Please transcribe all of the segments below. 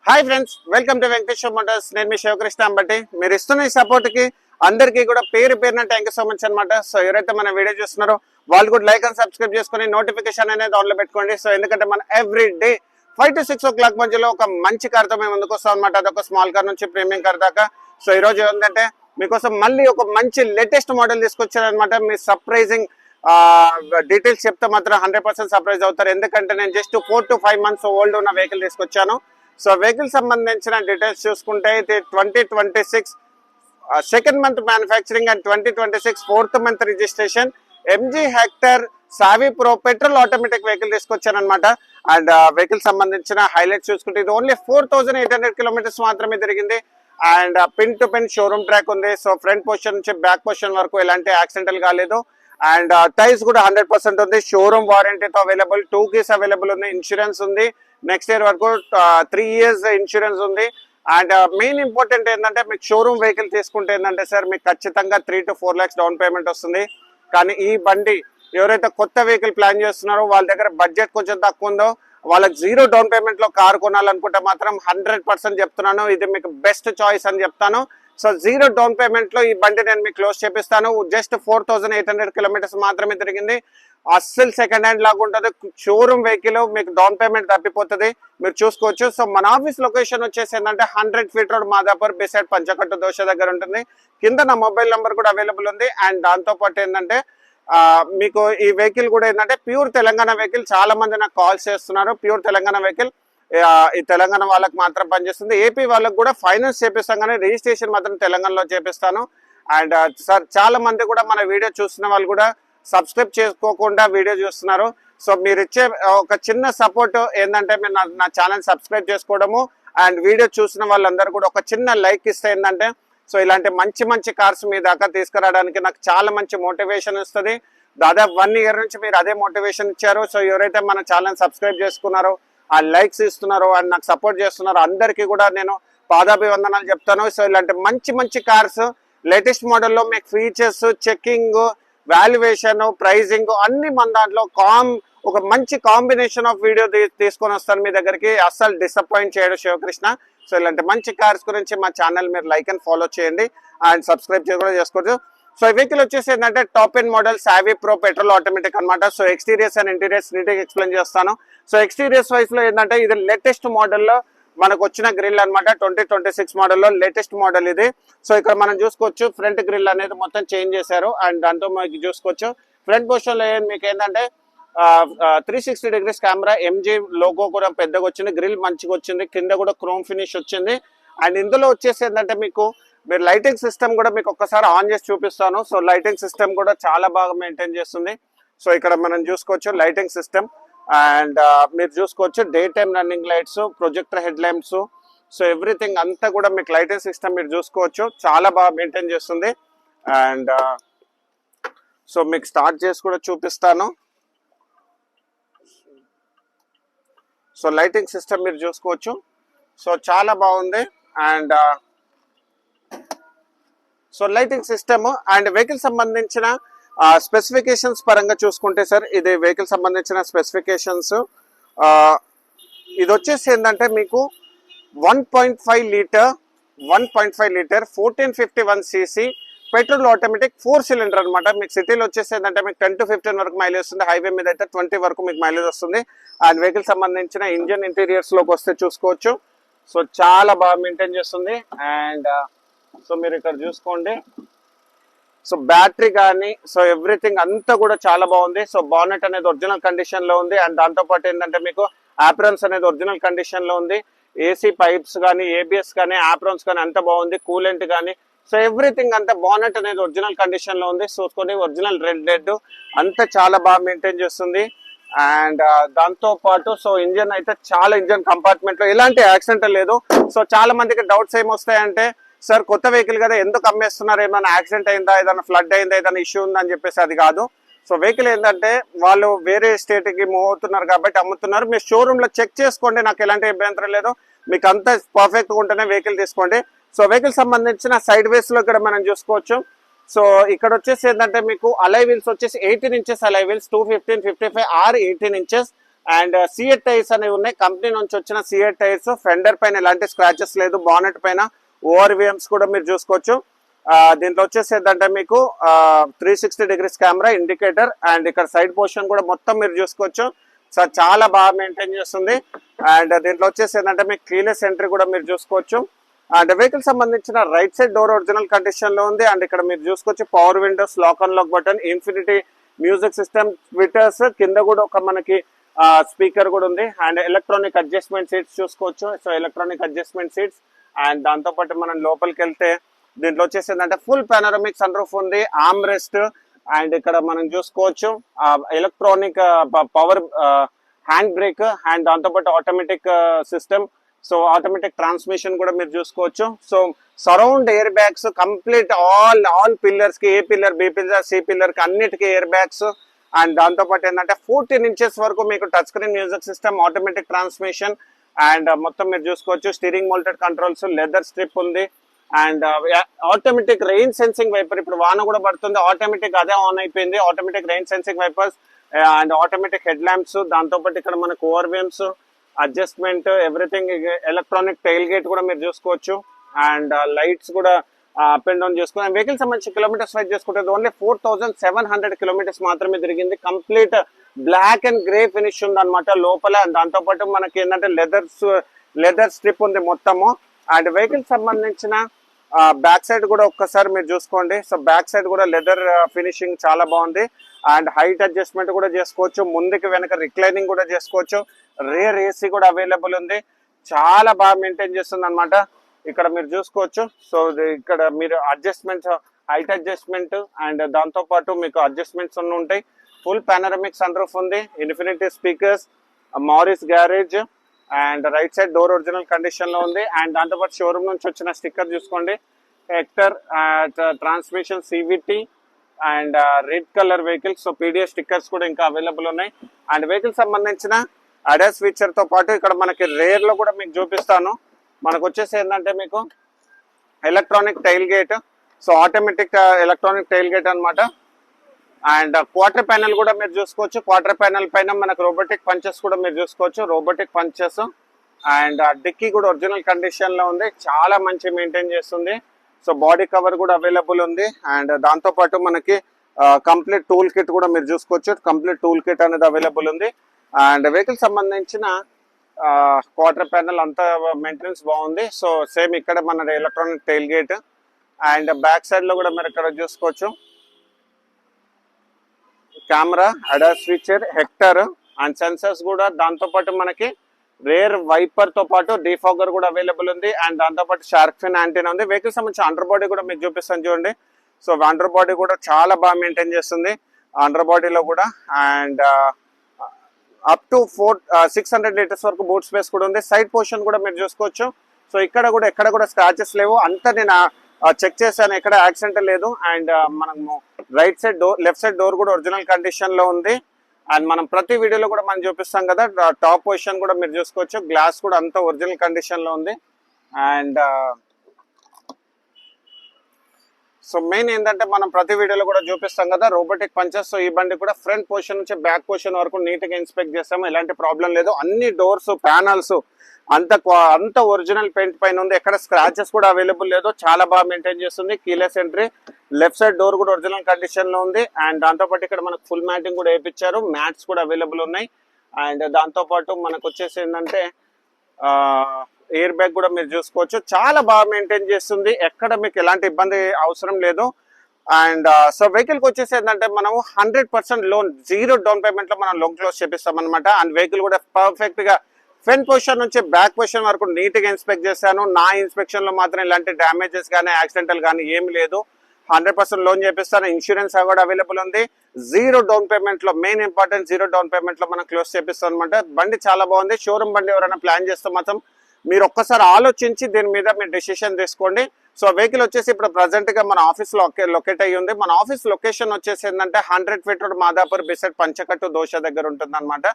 Hi friends, welcome to Venkateswara Motors. నేను మీ శివకృష్ణ అంబటి. మీరు ఇస్తున్న ఈ సపోర్ట్ కి అందరికీ కూడా పేరు పేరున థ్యాంక్ యూ సో మచ్ అనమాట. సో ఎవరైతే మన వీడియో చూస్తున్నారో వాళ్ళు కూడా లైక్ అండ్ సబ్స్క్రైబ్ చేసుకుని నోటిఫికేషన్ అనేది ఆన్ లో పెట్టుకోండి. సో ఎందుకంటే మన ఎవ్రీ డే 5 to 6 o'clock మధ్యలో ఒక మంచి కార్ తో మేము ముందుకు వస్తాం అనమాట. అదొక స్మాల్ కార్ నుంచి ప్రీమియం కార్ దాకా. సో ఈ రోజు ఏంటంటే మీకోసం మళ్ళీ ఒక మంచి లేటెస్ట్ మోడల్ తీసుకొచ్చారనమాట. మీ సర్ప్రైజింగ్ డీటెయిల్స్ చెప్తే మాత్రం 100% సర్ప్రైజ్ అవుతారు. ఎందుకంటే నేను జస్ట్ 4 to 5 months ఓల్డ్ ఉన్న వెహికల్ తీసుకొచ్చాను. సో వెహికల్ సంబంధించిన డీటెయిల్స్ చూసుకుంటే ఇది 2026 second month manufacturing and 2026 4th month registration MG Hector Savvy pro petrol automatic vehicle తీసుకొచ్చాను అనమాట. అండ్ వెహికల్ సంబంధించిన హైలైట్స్ చూసుకుంటే ఇది ఓన్లీ 4800 kilometers మాత్రమే తిరిగింది. And pin to pin showroom track ఉంది. సో ఫ్రంట్ పొజిషన్ నుంచి బ్యాక్ పొజిషన్ వరకు ఎలాంటి యాక్సిడెంటల్ కాలేదు. అండ్ టైర్స్ కూడా 100% ఉంది. షోరూమ్ వారంటీతో అవైలబుల్, 2 keys అవైలబుల్ ఉంది. ఇన్సూరెన్స్ ఉంది, నెక్స్ట్ ఇయర్ వరకు 3 years ఇన్సూరెన్స్ ఉంది. అండ్ మెయిన్ ఇంపార్టెంట్ ఏంటంటే మీకు షోరూమ్ వెహికల్ తీసుకుంటే ఏంటంటే సార్ మీకు ఖచ్చితంగా 3 to 4 lakhs డౌన్ పేమెంట్ వస్తుంది. కానీ ఈ బండి ఎవరైతే కొత్త వెహికల్ ప్లాన్ చేస్తున్నారో వాళ్ళ దగ్గర బడ్జెట్ కొంచెం తక్కువ ఉందో వాళ్ళకి 0 డౌన్ పేమెంట్ లో కార్ కొనాలనుకుంటే మాత్రం 100% చెప్తున్నాను ఇది మీకు బెస్ట్ చాయిస్ అని చెప్తాను. సో 0 డౌన్ పేమెంట్ లో ఈ బండి నేను మీకు క్లోజ్ చేపిస్తాను. జస్ట్ 4800 kilometers మాత్రమే తిరిగింది. అస్సలు సెకండ్ హ్యాండ్ లాగా ఉంటుంది. షోరూమ్ వెహికల్ మీకు డౌన్ పేమెంట్ తప్పిపోతుంది, మీరు చూసుకోవచ్చు. సో మన ఆఫీస్ లొకేషన్ వచ్చేసి ఏంటంటే 100 feet road Madhapur beside Panchakattu Dosa దగ్గర ఉంటుంది. కింద నా మొబైల్ నెంబర్ కూడా అవైలబుల్ ఉంది. అండ్ దాంతో పాటు ఏంటంటే మీకు ఈ వెహికల్ కూడా ఏంటంటే ప్యూర్ తెలంగాణ వెహికల్. చాలా మంది నాకు కాల్స్ చేస్తున్నారు. ప్యూర్ తెలంగాణ వెహికల్ ఈ తెలంగాణ వాళ్ళకి మాత్రం పనిచేస్తుంది. ఏపీ వాళ్ళకి కూడా ఫైనాన్స్ చేపిస్తాం కానీ రిజిస్ట్రేషన్ మాత్రం తెలంగాణలో చేపిస్తాను. అండ్ సార్ చాలా మంది కూడా మన వీడియో చూస్తున్న వాళ్ళు కూడా సబ్స్క్రైబ్ చేసుకోకుండా వీడియో చూస్తున్నారు. సో మీరు ఇచ్చే ఒక చిన్న సపోర్ట్ ఏంటంటే మీరు నా ఛానల్ సబ్స్క్రైబ్ చేసుకోవడము అండ్ వీడియో చూసిన వాళ్ళందరూ కూడా ఒక చిన్న లైక్ ఇస్తే ఏంటంటే సో ఇలాంటి మంచి మంచి కార్స్ మీ దాకా తీసుకురావడానికి నాకు చాలా మంచి మోటివేషన్ ఇస్తుంది. దాదాపు 1 year నుంచి మీరు అదే మోటివేషన్ ఇచ్చారు. సో ఎవరైతే మన ఛానల్ సబ్స్క్రైబ్ చేసుకున్నారో ఆ లైక్స్ ఇస్తున్నారో అండ్ నాకు సపోర్ట్ చేస్తున్నారో అందరికీ కూడా నేను పాదాభివందనాలు చెప్తాను. సో ఇలాంటి మంచి మంచి కార్స్ లేటెస్ట్ మోడల్లో మీకు ఫీచర్స్, చెకింగ్, వాల్యుయేషన్, ప్రైజింగ్ అన్ని మన దాంట్లో ఒక మంచి కాంబినేషన్ ఆఫ్ వీడియో తీసుకొని వస్తాను మీ దగ్గరికి. అస్సలు డిసప్పాయింట్ చేయడు శివకృష్ణ. సో ఇలాంటి మంచి కార్స్ గురించి మా ఛానల్ మీరు లైక్ అండ్ ఫాలో చేయండి అండ్ సబ్స్క్రైబ్ కూడా చేసుకోవచ్చు. సో ఈ వెహికల్ వచ్చేసి ఏంటంటే top end model Savvy pro petrol automatic అనమాట. సో ఎక్స్టీరియర్స్ అండ్ ఇంటీరియర్స్ నీట్గా ఎక్స్ప్లెయిన్ చేస్తాను. సో ఎక్స్టీరియర్స్ వైస్ లో ఏంటంటే ఇది లేటెస్ట్ మోడల్లో మనకు వచ్చిన గ్రిల్ అనమాట. 2026 మోడల్లో లేటెస్ట్ మోడల్ ఇది. సో ఇక్కడ మనం చూసుకోవచ్చు ఫ్రంట్ గ్రిల్ అనేది మొత్తం చేంజ్ చేశారు. అండ్ దాంతో మనకి చూసుకోవచ్చు ఫ్రంట్ పొజిషన్ లో మీకు ఏంటంటే 360 degrees కెమెరా, MG లోగో కూడా పెద్దగా వచ్చింది, గ్రిల్ మంచిగా వచ్చింది, కింద కూడా క్రోమ్ ఫినిష్ వచ్చింది. అండ్ ఇందులో వచ్చేసి ఏంటంటే మీరు లైటింగ్ సిస్టమ్ కూడా మీకు ఒక్కసారి ఆన్ చేసి చూపిస్తాను. సో లైటింగ్ సిస్టమ్ కూడా చాలా బాగా మెయింటైన్ చేస్తుంది. సో ఇక్కడ మనం చూసుకోవచ్చు లైటింగ్ సిస్టమ్. అండ్ మీరు చూసుకోవచ్చు day time running lights, projector head lamps, so everything అంతా కూడా మీకు లైటింగ్ సిస్టమ్ మీరు చూసుకోవచ్చు చాలా బాగా మెయింటైన్ చేస్తుంది. అండ్ సో మీకు స్టార్ట్ చేసి కూడా చూపిస్తాను. సో లైటింగ్ సిస్టమ్ మీరు చూసుకోవచ్చు, సో చాలా బాగుంది. And so lighting system and vehicle సంబంధించిన స్పెసిఫికేషన్స్ పరంగా చూసుకుంటే సార్ ఇది వెహికల్ సంబంధించిన స్పెసిఫికేషన్స్ ఇది వచ్చేసి ఏంటంటే మీకు 1.5 litre 1451cc petrol automatic 4 cylinder అనమాట. మీకు సిటీలో వచ్చేసి ఏంటంటే మీకు 10 to 15 వరకు మైలేజ్ వస్తుంది. హైవే మీద అయితే 20 వరకు మీకు మైలేజ్ వస్తుంది. అండ్ వెహికల్ సంబంధించిన ఇంజన్ ఇంటీరియర్స్ లోకి వస్తే చూసుకోవచ్చు, సో చాలా బాగా మెయింటైన్ చేస్తుంది. అండ్ సో మీరు ఇక్కడ చూసుకోండి, సో బ్యాటరీ కానీ సో ఎవ్రీథింగ్ అంతా కూడా చాలా బాగుంది. సో బానెట్ అనేది ఒరిజినల్ కండిషన్ లో ఉంది. అండ్ దాంతో పాటు ఏంటంటే మీకు ఆప్రాన్స్ అనేది ఒరిజినల్ కండిషన్ లో ఉంది. ఏసీ పైప్స్ కానీ, ABS కానీ, ఆప్రాన్స్ కానీ అంత బాగుంది. కూలెంట్ కానీ సో ఎవ్రీథింగ్ అంతా బానెట్ అనేది ఒరిజినల్ కండిషన్ లో ఉంది. చూసుకోండి ఒరిజినల్ రెడ్ అంతా చాలా బాగా మెయింటైన్ చేస్తుంది. అండ్ దాంతో పాటు సో ఇంజన్ అయితే చాలా ఇంజన్ కంపార్ట్మెంట్ లో ఎలాంటి యాక్సిడెంట్ లేదు. సో చాలా మందికి డౌట్స్ ఏమొస్తాయంటే సార్ కొత్త వెహికల్ కదా ఎందుకు అమ్మేస్తున్నారు, ఏమైనా యాక్సిడెంట్ అయిందా, ఏదైనా ఫ్లడ్ అయిందా, ఏదైనా ఇష్యూ ఉందా అని చెప్పేసి అది కాదు. సో వెహికల్ ఏంటంటే వాళ్ళు వేరే స్టేట్ కి మూవ్ అవుతున్నారు కాబట్టి అమ్ముతున్నారు. మీరు షోరూమ్ లో చెక్ చేసుకోండి, నాకు ఎలాంటి అభ్యంతరం లేదు. మీకు అంతా పర్ఫెక్ట్ గా ఉంటేనే వెహికల్ తీసుకోండి. సో వెహికల్ సంబంధించిన సైడ్ వేస్ లో ఇక్కడ మనం చూసుకోవచ్చు. సో ఇక్కడ వచ్చేసి ఏంటంటే మీకు అలై వీల్స్ వచ్చేసి 18 inches alloy wheels, 215, 55 or 18 inches. And CEAT tyres అనేవి ఉన్నాయి, కంపెనీ నుంచి వచ్చిన సిఎట్ టైర్స్. ఫెండర్ పైన ఎలాంటి స్క్రాచెస్ లేదు, బానెట్ పైన ఓఆర్విఎమ్స్ కూడా మీరు చూసుకోవచ్చు. దీంట్లో వచ్చేసి ఏంటంటే మీకు 360 degrees కెమెరా, ఇండికేటర్, అండ్ ఇక్కడ సైడ్ పోర్షన్ కూడా మొత్తం మీరు చూసుకోవచ్చు. సో చాలా బాగా మెయింటైన్ చేస్తుంది. అండ్ దీంట్లో వచ్చేసి ఏంటంటే మీకు కీలెస్ ఎంట్రీ కూడా మీరు చూసుకోవచ్చు. అండ్ వెహికల్ సంబంధించిన right side door original condition లో ఉంది. అండ్ ఇక్కడ మీరు చూసుకోవచ్చు power windows, lock and lock button, infinity music system, tweeters, కింద కూడా ఒక మనకి స్పీకర్ కూడా ఉంది. అండ్ ఎలక్ట్రానిక్ అడ్జస్ట్మెంట్ సీట్స్ చూసుకోవచ్చు. So electronic adjustment seats. And దాంతో పాటు మనం లోపలికి వెళ్తే దీంట్లో వచ్చేసి ఏంటంటే ఫుల్ పానోరమిక్ సన్ రూఫ్ ఉంది, ఆర్మ్ రెస్ట్. అండ్ ఇక్కడ మనం చూసుకోవచ్చు electronic power hand brake, and దాంతోపాటు automatic system. So automatic transmission కూడా మీరు చూసుకోవచ్చు. So surround air bags complete all pillars కి, A pillar, B pillar, C pillar కి అన్నిటికీ ఎయిర్ బ్యాగ్స్. అండ్ దాంతోపాటు ఏంటంటే 14 inches వరకు మీకు touch screen music system, automatic transmission. And మొత్తం మీరు చూసుకోవచ్చు steering moulded controls, leather strip ఉంది. And automatic rain sensing wiper, ఇప్పుడు వాన కూడా పడుతుంది, ఆటోమేటిక్ అదే ఆన్ అయిపోయింది. Automatic rain sensing wipers and automatic headlamps. దాంతోపాటు ఇక్కడ మనకు ఓవర్వేమ్స్, adjustment, everything. Electronic tailgate కూడా మీరు చూసుకోవచ్చు. అండ్ లైట్స్ కూడా అప్ అండ్ డౌన్ చేసుకుని. వెహికల్ సంబంధించి కిలోమీటర్స్ వైజ్ చేసుకుంటే ఓన్లీ 4700 kilometers మాత్రమే తిరిగింది. Complete black and grey finish ఉంది అనమాట లోపల. దాంతో పాటు మనకి ఏంటంటే లెదర్ స్ట్రిప్ ఉంది మొత్తము. అండ్ వెహికల్ సంబంధించిన బ్యాక్ సైడ్ కూడా ఒక్కసారి మీరు చూసుకోండి. సో బ్యాక్ సైడ్ కూడా లెదర్ ఫినిషింగ్ చాలా బాగుంది. అండ్ హైట్ అడ్జస్ట్మెంట్ కూడా చేసుకోవచ్చు, ముందుకి వెనక రిక్లైనింగ్ కూడా చేసుకోవచ్చు. రేర్ ఏసీ కూడా అవైలబుల్ ఉంది. చాలా బాగా మెయింటైన్ చేస్తుంది అనమాట. ఇక్కడ మీరు చూసుకోవచ్చు. సో ఇక్కడ మీరు అడ్జస్ట్మెంట్స్, హైట్ అడ్జస్ట్మెంట్, అండ్ దాంతో పాటు మీకు అడ్జస్ట్మెంట్స్ ఉంటాయి. ఫుల్ పానోరమిక్ సన్ రూఫ్ ఉంది, infinity speakers, Morris Garage. And right side door original condition లో ఉంది. అండ్ దాంతోపాటు షోరూమ్ నుంచి వచ్చిన స్టిక్కర్ చూసుకోండి, Hector transmission CVT and red colour vehicle. So PDS stickers కూడా ఇంకా అవైలబుల్ ఉన్నాయి. అండ్ వెహికల్ సంబంధించిన అడాస్ ఫీచర్ తో పాటు ఇక్కడ మనకి రేర్ లో కూడా మీకు చూపిస్తాను. మనకు వచ్చేసి ఏంటంటే మీకు electronic tile gate. So automatic electronic tile gate అనమాట. అండ్ క్వార్టర్ ప్యానెల్ కూడా మీరు చూసుకోవచ్చు. క్వార్టర్ ప్యానెల్ పైన మనకు రోబోటిక్ పంచెస్ కూడా మీరు చూసుకోవచ్చు, రోబోటిక్ పంచెస్. అండ్ డిక్కీ కూడా ఒరిజినల్ కండిషన్ లో ఉంది, చాలా మంచి మెయింటైన్ చేస్తుంది. సో బాడీ కవర్ కూడా అవైలబుల్ ఉంది. అండ్ దాంతో పాటు మనకి కంప్లీట్ టూల్ కిట్ కూడా మీరు చూసుకోవచ్చు. కంప్లీట్ టూల్ కిట్ అనేది అవైలబుల్ ఉంది. అండ్ వెహికల్ సంబంధించిన క్వార్టర్ ప్యానెల్ అంతా మెయింటెనెన్స్ బాగుంది. సో సేమ్ ఇక్కడ మన electronic tile gate. And back side లో కూడా మీరు ఇక్కడ చూసుకోవచ్చు camera, ADAS feature, hectare and sensors కూడా. దాంతో పాటు మనకి రేర్ వైపర్ తో పాటు డిఫాగర్ కూడా అవైలబుల్ ఉంది. అండ్ దాంతో పాటు షార్క్ ఫిన్ యాంటీనా ఉంది. వెహికల్ సంబంధించి అండర్ బాడీ కూడా మీకు చూపిస్తాను చూడండి. సో అండర్ బాడీ కూడా చాలా బాగా మెయింటైన్ చేస్తుంది అండర్ బాడీలో కూడా. అండ్ అప్ టు 600 liters వరకు బూట్ స్పేస్ కూడా ఉంది. సైడ్ పోర్షన్ కూడా మీరు చూసుకోవచ్చు. సో ఇక్కడ కూడా ఎక్కడ కూడా స్క్రాచెస్ లేవు, అంతా నేను చెక్ చేశాను, ఎక్కడ యాక్సిడెంట్ లేదు. అండ్ మనము right side door, left side door కూడా ఒరిజినల్ కండిషన్ లో ఉంది. అండ్ మనం ప్రతి వీడియోలో కూడా మనం చూపిస్తాం కదా, టాప్ పొజిషన్ కూడా మీరు చూసుకోవచ్చు. గ్లాస్ కూడా అంతా ఒరిజినల్ కండిషన్ లో ఉంది. అండ్ సో మెయిన్ ఏంటంటే మనం ప్రతి వీడియోలో కూడా చూపిస్తాం కదా రోబోటిక్ పంచెస్. సో ఈ బండి కూడా ఫ్రంట్ పొజిషన్ నుంచి బ్యాక్ పొజిషన్ వరకు నీట్ గా ఇన్స్పెక్ట్ చేస్తాము, ఎలాంటి ప్రాబ్లం లేదు. అన్ని డోర్స్, ప్యానల్స్ అంత ఒరిజినల్ పెయింట్ పైన ఉంది, ఎక్కడ స్క్రాచెస్ కూడా అవైలబుల్ లేదు. చాలా బాగా మెయింటైన్ చేస్తుంది. Keyless entry, left side door కూడా ఒరిజినల్ కండిషన్ లో ఉంది. అండ్ దాంతో పాటు ఇక్కడ మనకు ఫుల్ మ్యాటింగ్ కూడా వేయించారు, మ్యాట్స్ కూడా అవైలబుల్ ఉన్నాయి. అండ్ దాంతో పాటు మనకు వచ్చేసి ఏంటంటే ఎయిర్ బ్యాగ్ కూడా మీరు చూసుకోవచ్చు. చాలా బాగా మెయింటైన్ చేస్తుంది, ఎక్కడ మీకు ఎలాంటి ఇబ్బంది అవసరం లేదు. అండ్ సో వెహికల్ కి వచ్చేసి ఏంటంటే మనం 100% లోన్, 0 డౌన్ పేమెంట్ లో మనం లోన్ క్లోజ్ చేపిస్తాం అనమాట. అండ్ వెహికల్ కూడా పర్ఫెక్ట్ గా ఫ్రంట్ పొజిషన్ నుంచి బ్యాక్ పొజిషన్ వరకు నీట్ గా ఇన్స్పెక్ట్ చేశాను. నా ఇన్స్పెక్షన్ లో మాత్రం ఇలాంటి డ్యామేజెస్ కానీ యాక్సిడెంటల్ కానీ ఏమి లేదు. 100% లోన్ చేపిస్తాను. ఇన్సూరెన్స్ కూడా అవైలబుల్ ఉంది. 0 డౌన్ పేమెంట్ లో, మెయిన్ ఇంపార్టెంట్ 0 డౌన్ పేమెంట్ లో మనం క్లోజ్ చేపిస్తాం అనమాట. బండి చాలా బాగుంది. షోరూమ్ బండి ఎవరైనా ప్లాన్ చేస్తే మాత్రం మీరు ఒక్కసారి ఆలోచించి దీని మీద మీరు డెసిషన్ తీసుకోండి. సో వెహికల్ వచ్చేసి ఇప్పుడు ప్రజెంట్ గా మన ఆఫీస్ లో లొకేట్ అయ్యి ఉంది. మన ఆఫీస్ లొకేషన్ వచ్చేసి ఏంటంటే 100 feet road, Madhapur beside Panchakattu Dosa దగ్గర ఉంటుంది అనమాట.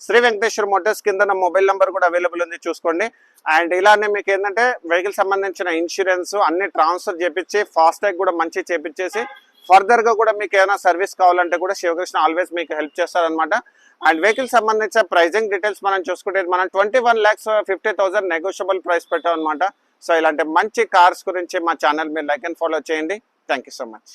శ్రీ వెంకటేశ్వర మోటార్స్ కింద నా మొబైల్ నెంబర్ కూడా అవైలబుల్ ఉంది, చూసుకోండి. అండ్ ఇలానే మీకు ఏంటంటే వెహికల్ సంబంధించిన ఇన్సూరెన్స్ అన్ని ట్రాన్స్ఫర్ చేపించి, ఫాస్ట్ ట్యాగ్ కూడా మంచి చేపించేసి ఫర్దర్ గా కూడా మీకు ఏమైనా సర్వీస్ కావాలంటే కూడా శివకృష్ణ ఆల్వేస్ మీకు హెల్ప్ చేస్తారనమాట. అండ్ వెహికల్ సంబంధించిన ప్రైజింగ్ డీటెయిల్స్ మనం చూసుకుంటే మనం 21,50,000 నెగోషియబుల్ ప్రైస్ పెట్టాం అనమాట. సో ఇలాంటి మంచి కార్స్ గురించి మా ఛానల్ మీరు లైక్ అండ్ ఫాలో చేయండి. Thank you so much.